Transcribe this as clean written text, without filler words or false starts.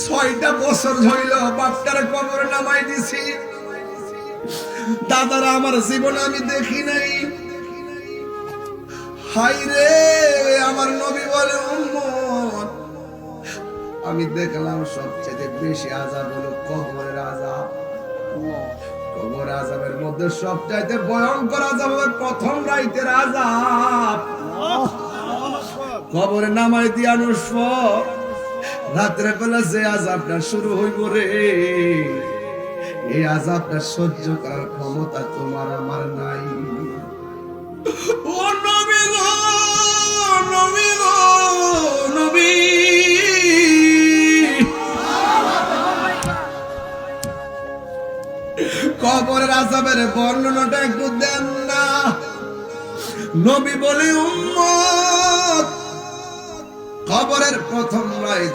6টা বছর হইল বাপটার কবরে নামাই দিছি। দাদারা আমার জীবনে আমি দেখি নাই। হাই রে, আমার নবী বলে উম্মত, আমি দেখলাম সবচেয়ে বেশি আযাব হলো কবরের আযাব। কবর আযাবের মধ্যে সবচাইতে ভয়ঙ্কর আযাব হবে প্রথম রাতের আযাব। কবরে নামাই দিয়ানোর পর রাত্রে বেলা যে আযাবটা শুরু হইব রে, এই আযাবটা সহ্য করার ক্ষমতা তোমার আমার নাই। ও নবী গো, নবী গো, নবী, কবরের আযাবের বর্ণনাটা একটু দেন না। নবী বলে উম্মত, কবরের প্রথম রাত